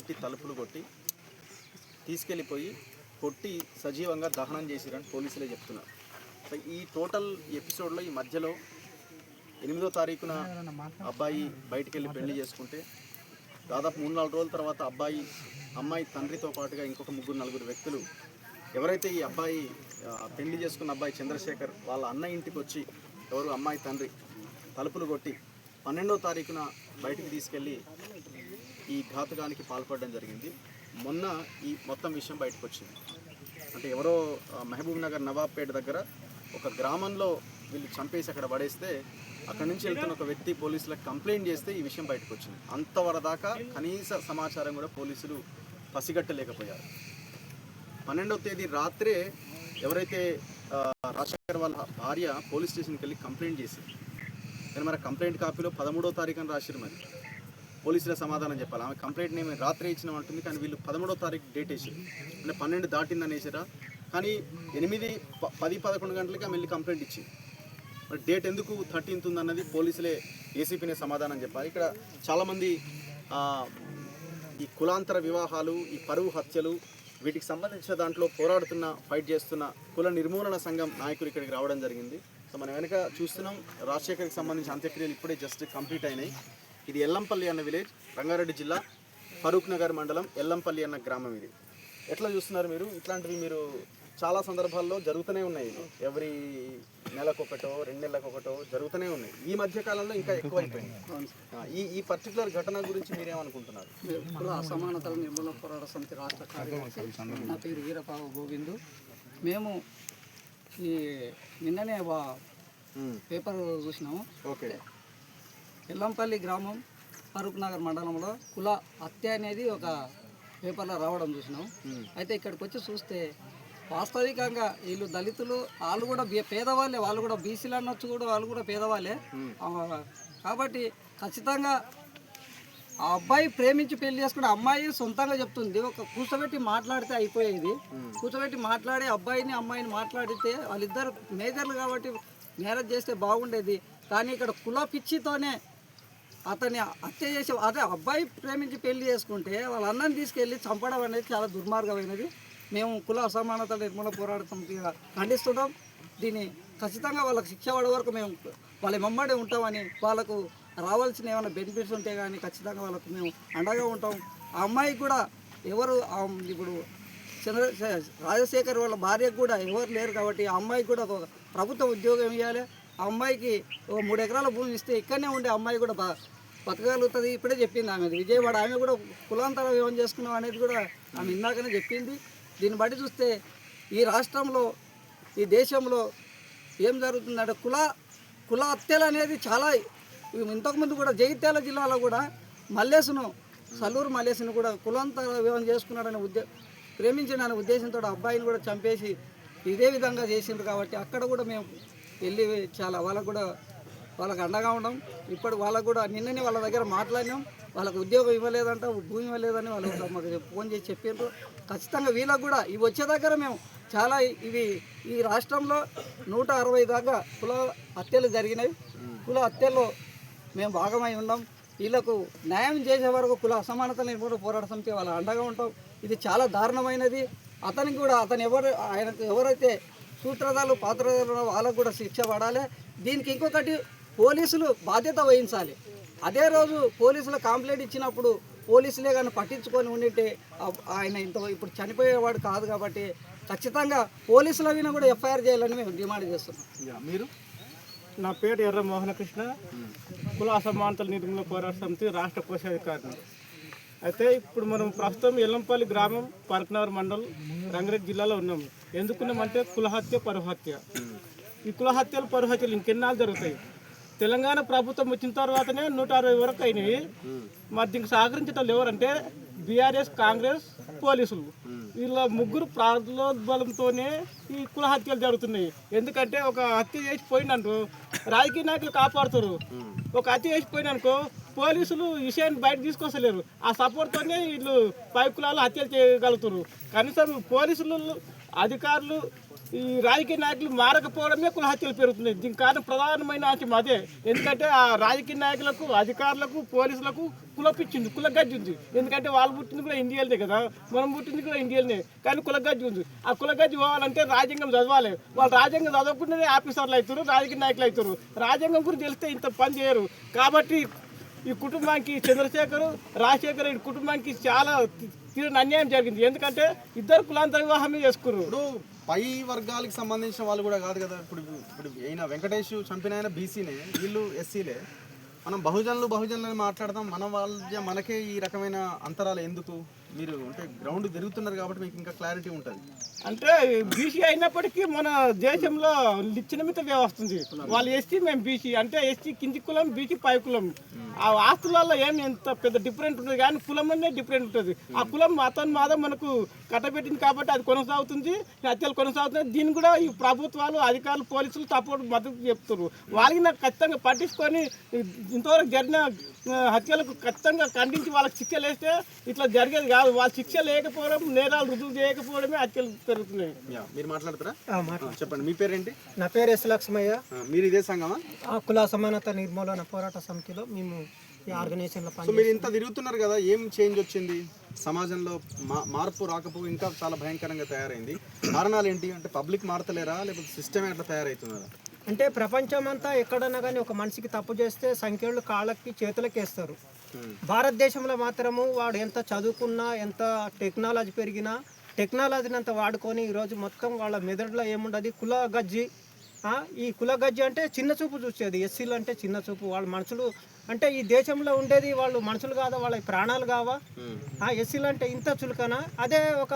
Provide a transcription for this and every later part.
ఇంటి తలుపులు కొట్టి తీసుకెళ్ళిపోయి కొట్టి సజీవంగా దహనం చేసిరని పోలీసులే చెప్తున్నారు. సో ఈ టోటల్ ఎపిసోడ్లో ఈ మధ్యలో 8వ తారీఖున అబ్బాయి బయటికి వెళ్ళి పెళ్లి చేసుకుంటే దాదాపు 3-4 రోజుల తర్వాత అమ్మాయి తండ్రితో పాటుగా ఇంకొక 3-4 వ్యక్తులు ఎవరైతే ఈ అబ్బాయి పెళ్లి చేసుకున్న అబ్బాయి చంద్రశేఖర్ వాళ్ళ అన్న ఇంటికి వచ్చి అమ్మాయి తండ్రి తలుపులు కొట్టి 12వ తారీఖున బయటికి తీసుకెళ్ళి ఈ ఘాతుకానికి పాల్పడడం జరిగింది. మొన్న ఈ మొత్తం విషయం బయటకు వచ్చింది. అంటే ఎవరో మహబూబ్ నగర్ నవాబ్పేట దగ్గర ఒక గ్రామంలో వీళ్ళు చంపేసి అక్కడ పడేస్తే అక్కడి నుంచి వెళ్తున్న ఒక వ్యక్తి పోలీసులకు కంప్లైంట్ చేస్తే ఈ విషయం బయటకు వచ్చింది. అంతవరదాకా కనీస సమాచారం కూడా పోలీసులు పసిగట్టలేకపోయారు. 12వ తేదీ రాత్రే ఎవరైతే రాజశేఖర్ వాళ్ళ భార్య పోలీస్ స్టేషన్కి వెళ్ళి కంప్లైంట్ చేసింది. కానీ మరి కంప్లైంట్ కాపీలో 13వ తారీఖున రాసిరు. మరి పోలీసుల సమాధానం చెప్పాలి. ఆమె కంప్లైంట్ నేను రాత్రి ఇచ్చినామంటుంది, కానీ వీళ్ళు 13వ తారీఖు డేట్ వేసారు. అంటే 12 దాటిందని వేసారా, కానీ 8, 10, 11 గంటలకి ఆమె వెళ్ళి కంప్లైంట్ ఇచ్చింది. మరి డేట్ ఎందుకు 13th ఉందన్నది పోలీసులే ఏసీపీనే సమాధానం చెప్పాలి. ఇక్కడ చాలామంది ఈ కులాంతర వివాహాలు, ఈ పరువు హత్యలు, వీటికి సంబంధించిన దాంట్లో ఫైట్ చేస్తున్న కుల నిర్మూలన సంఘం నాయకులు ఇక్కడికి రావడం జరిగింది. సో మనం వెనక చూస్తున్నాం, రాజశేఖర్కి సంబంధించిన అంత్యక్రియలు ఇప్పుడే జస్ట్ కంప్లీట్ అయినాయి. ఇది ఎల్లంపల్లి అన్న విలేజ్, రంగారెడ్డి జిల్లా ఫరూక్ నగర్ మండలం ఎల్లంపల్లి అన్న గ్రామం. ఇది ఎట్లా చూస్తున్నారు మీరు? ఇట్లాంటివి మీరు చాలా సందర్భాల్లో జరుగుతూనే ఉన్నాయి. ఎవరి నెలకొకటో 2 నెలలకొకటో జరుగుతూనే ఉన్నాయి. ఈ మధ్య కాలంలో ఇంకా ఎక్కువైపోయింది. ఈ పర్టికులర్ ఘటన గురించి మీరేమనుకుంటున్నారు? కుల అసమానతల నిర్మూలన పోరాట సమితి రాష్ట్ర కార్యదర్శి, నా పేరు వీరపావు గోవిందు. మేము ఈ నిన్ననే పేపర్ చూసినాము. ఓకే. ఎల్లంపల్లి గ్రామం ఫరూక్ నగర్ మండలంలో కుల హత్య అనేది ఒక పేపర్లో రావడం చూసినాం. అయితే ఇక్కడికి వచ్చి చూస్తే వాస్తవికంగా వీళ్ళు దళితులు, వాళ్ళు కూడా పేదవాళ్ళే, వాళ్ళు కూడా బీసీలు అనొచ్చు, కూడా వాళ్ళు కూడా పేదవాళ్ళే. కాబట్టి ఖచ్చితంగా ఆ అబ్బాయి ప్రేమించి పెళ్లి చేసుకుంటే అమ్మాయి సొంతంగా చెప్తుంది. ఒక కూర్చోబెట్టి మాట్లాడితే అయిపోయేది. కూర్చోబెట్టి మాట్లాడి అమ్మాయిని మాట్లాడితే వాళ్ళిద్దరు మేజర్లు కాబట్టి మ్యారేజ్ చేస్తే బాగుండేది. కానీ ఇక్కడ కుల పిచ్చితోనే అతన్ని హత్య చేసి, అదే అబ్బాయి ప్రేమించి పెళ్లి చేసుకుంటే వాళ్ళ అన్నని తీసుకెళ్ళి చంపడం అనేది చాలా దుర్మార్గమైనది. మేము కుల అసమానత నిర్మూలన పోరాట సమితిగా ఖండిస్తున్నాం. దీన్ని ఖచ్చితంగా వాళ్ళకి శిక్ష పడే వరకు మేము వాళ్ళ వెంబడి ఉంటామని, వాళ్ళకు రావాల్సిన ఏమైనా బెనిఫిట్స్ ఉంటే కానీ ఖచ్చితంగా వాళ్ళకు మేము అండగా ఉంటాం. ఆ అమ్మాయికి కూడా ఇప్పుడు రాజశేఖర్ వాళ్ళ భార్యకు కూడా ఎవరు లేరు కాబట్టి ఆ అమ్మాయికి కూడా ఒక ప్రభుత్వ ఉద్యోగం ఇవ్వాలి. ఆ అమ్మాయికి 3 ఎకరాల భూమి ఇస్తే ఇక్కడనే ఉండే అమ్మాయి కూడా బతకగలుగుతుంది. ఇప్పుడే చెప్పింది ఆమె విజయవాడ. ఆమె కూడా కులాంతర వివాహం చేసుకున్నాం అనేది కూడా ఆమె ఇందాకనే చెప్పింది. దీన్ని బట్టి చూస్తే ఈ రాష్ట్రంలో, ఈ దేశంలో ఏం జరుగుతుందంటే కుల హత్యలు అనేది చాలా. ఇంతకుముందు కూడా జగిత్యాల జిల్లాలో కూడా సల్లూరు మల్లేసును కూడా కులాంతర వివాహం చేసుకున్నాడనే ప్రేమించిన ఉద్దేశంతో అబ్బాయిని కూడా చంపేసి ఇదే విధంగా చేసిండ్రు. కాబట్టి అక్కడ కూడా మేము వెళ్ళి చాలా వాళ్ళకు అండగా ఉన్నాం. ఇప్పుడు వాళ్ళకు కూడా నిన్ననే వాళ్ళ దగ్గర మాట్లాడినాం. వాళ్ళకు ఉద్యోగం ఇవ్వలేదంట, భూమి ఇవ్వలేదని వాళ్ళు మాకు ఫోన్ చేసి చెప్పిండ్రు. ఖచ్చితంగా వీళ్ళకు కూడా ఇవి వచ్చే దగ్గర మేము చాలా ఈ రాష్ట్రంలో 160 దాకా కుల హత్యలు జరిగినాయి. కుల హత్యల్లో మేము భాగమై ఉన్నాం. వీళ్ళకు న్యాయం చేసే వరకు కుల అసమానత నిర్మూలన పోరాట సమితి వాళ్ళ అండగా ఉంటాం. ఇది చాలా దారుణమైనది. అతనికి కూడా ఆయనకు ఎవరైతే సూత్రధారులు పాత్రధారులు వాళ్ళకు కూడా శిక్ష పడాలి. దీనికి ఇంకొకటి పోలీసులు బాధ్యత వహించాలి. అదే రోజు పోలీసులు కంప్లైంట్ ఇచ్చినప్పుడు పోలీసులే కానీ పట్టించుకొని ఉండింటే ఆయన ఇప్పుడు చనిపోయేవాడు కాదు. కాబట్టి ఖచ్చితంగా పోలీసుల మీద కూడా ఎఫ్ఐఆర్ చేయాలని మేము డిమాండ్ చేస్తున్నాం. మీరు? నా పేరు ఎర్ర మోహనకృష్ణ, కుల అసమానతల నిర్మూలన పోరాట సమితి రాష్ట్ర కోశాధికారిని. అయితే ఇప్పుడు మనం ప్రస్తుతం ఎల్లంపల్లి గ్రామం ఫరూక్ నగర్ మండలం రంగారెడ్డి జిల్లాలో ఉన్నాము. ఎందుకున్నామంటే కులహత్య, పరుహత్య. ఈ కులహత్యలు, పరుహత్యలు ఇంకెన్నాళ్ళు జరుగుతాయి. తెలంగాణ ప్రభుత్వం వచ్చిన తర్వాతనే 160 వరకు అయినాయి. మరి దీనికి సహకరించడం ఎవరంటే బీఆర్ఎస్, కాంగ్రెస్, పోలీసులు. వీళ్ళ ముగ్గురు ప్రాబలంతోనే ఈ కుల హత్యలు జరుగుతున్నాయి. ఎందుకంటే ఒక హత్య చేసి పోయిననుకో రాజకీయ నాయకులు కాపాడుతారు. ఒక హత్య చేసి పోయిననుకో పోలీసులు విషయాన్ని బయట తీసుకొస్తలేరు. ఆ సపోర్ట్తోనే వీళ్ళు పై కులాలు హత్యలు చేయగలుగుతారు. కనీసం పోలీసులు, అధికారులు ఈ రాజకీయ నాయకులు మారకపోవడమే కుల హత్యలు పెరుగుతున్నాయి. దీనికి కారణం ప్రధానమైన అంశం అదే. ఎందుకంటే ఆ రాజకీయ నాయకులకు, అధికారులకు, పోలీసులకు కులపిచ్చింది, కులగజ్జి ఉంది. ఎందుకంటే వాళ్ళు పుట్టింది కూడా ఇండియన్దే కదా, మనం పుట్టింది కూడా ఇండియన్నే, కానీ కులగజ్జి ఉంది. ఆ కులగజ్జి పోవాలంటే రాజ్యాంగం చదవాలి. వాళ్ళు రాజ్యాంగం చదవకుండానే ఆఫీసర్లు అవుతారు, రాజకీయ నాయకులు అవుతారు. రాజ్యాంగం గురించి తెలిస్తే ఇంత పని చేయరు. కాబట్టి ఈ కుటుంబానికి చంద్రశేఖర్, రాజశేఖర్ ఈ కుటుంబానికి చాలా తీవ్ర అన్యాయం జరిగింది. ఎందుకంటే ఇద్దరు కులాంతర వివాహమే చేసుకున్నారు. ఇప్పుడు పై వర్గాలకు సంబంధించిన వాళ్ళు కూడా కాదు కదా. ఇప్పుడు అయినా వెంకటేష్ చంపిన ఆయన బీసీనే, వీళ్ళు ఎస్సీలే. మనం బహుజనులని మాట్లాడదాం. మనకే ఈ రకమైన అంతరాలు ఎందుకు? మీరు అంటే గ్రౌండ్ తిరుగుతున్నారు కాబట్టి మీకు ఇంకా క్లారిటీ ఉంటుంది. అంటే బీసీ అయినప్పటికీ మన దేశంలో నిశ్చినమిత వ్యవస్థ ఉంది. వాళ్ళు ఎస్సీ, మేము బీసీ. అంటే ఎస్సీ కింది కులం, బీసీ పై కులం. ఆ ఆస్తులలో ఏమి ఎంత పెద్ద డిఫరెంట్ ఉంటుంది, కానీ కులం అనేది డిఫరెంట్ ఉంటుంది. ఆ కులం అతను మాత్రం మనకు కట్టబెట్టింది కాబట్టి అది కొనసాగుతుంది, హత్యలు కొనసాగుతుంది. దీన్ని కూడా ఈ ప్రభుత్వాలు, అధికారులు, పోలీసులు సపోర్ట్ మద్దతు చెప్తున్నారు. వాళ్ళకి నాకు ఖచ్చితంగా పట్టించుకొని ఇంతవరకు జరిగిన హత్యలకు ఖచ్చితంగా ఖండించి వాళ్ళకి శిక్షలు వేస్తే ఇట్లా జరిగేది కాదు. వాళ్ళు శిక్ష లేకపోవడం, నేరాలు రుజువు చేయకపోవడమే హత్యలు పెరుగుతున్నాయి. మీరు మాట్లాడతారా? చెప్పండి, మీ పేరేంటి? నా పేరు ఎస్ లక్ష్మయ్య. మీరు ఇదే సంఘమా? కుల అసమానత నిర్మూలన పోరాట సమితిలో మేము ఈ ఆర్గనైజేషన్లో సో మీరు ఇంత తిరుగుతున్నారు కదా, ఏం చేంజ్ వచ్చింది సమాజంలో? మార్పు రాకపో ఇంకా చాలా భయంకరంగా తయారైంది. కారణాలు ఏంటి? అంటే పబ్లిక్ మారతలేరా, లేకపోతే సిస్టమే అట్లా తయారవుతున్నారా? అంటే ప్రపంచమంతా ఎక్కడన్నా కానీ ఒక మనిషికి తప్పు చేస్తే సంఖ్యలు కాళ్ళకి చేతులకి వేస్తారు. భారతదేశంలో మాత్రము వాడు ఎంత చదువుకున్నా, ఎంత టెక్నాలజీ పెరిగినా టెక్నాలజీని అంతా వాడుకొని ఈరోజు మొత్తం వాళ్ళ మెదడులో ఏముండదు కుల గజ్జి. ఈ కుల గజ్జి అంటే చిన్న చూపు చూసేది. ఎస్సీలు అంటే చిన్న చూపు. వాళ్ళ మనుషులు అంటే ఈ దేశంలో ఉండేది వాళ్ళు మనుషులు కాదా, వాళ్ళ ప్రాణాలు కావా? ఎస్సీలు అంటే ఇంత చులకనా? అదే ఒక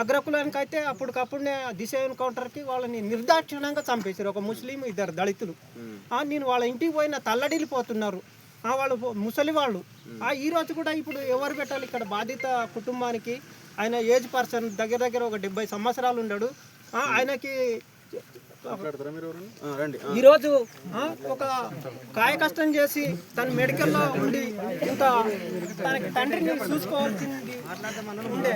అగ్రకులానికి అయితే అప్పటికప్పుడునే దిశ ఎన్కౌంటర్కి వాళ్ళని నిర్దాక్షిణ్యంగా చంపేశారు. ఒక ముస్లిం, ఇద్దరు దళితులు. నేను వాళ్ళ ఇంటికి పోయిన తల్లడిల్లిపోతున్నారు. వాళ్ళు ముసలి వాళ్ళు. ఈరోజు కూడా ఇప్పుడు ఎవరు పెట్టాలి ఇక్కడ బాధిత కుటుంబానికి? ఆయన ఏజ్ పర్సన్, దగ్గర ఒక 70 సంవత్సరాలు ఉన్నాడు. ఆయనకి ఈరోజు ఒక కాయ కష్టం చేసి తన మెడికల్లో ఉండి ఇంత తనకి తండ్రిని చూసుకోవాల్సింది ఉండే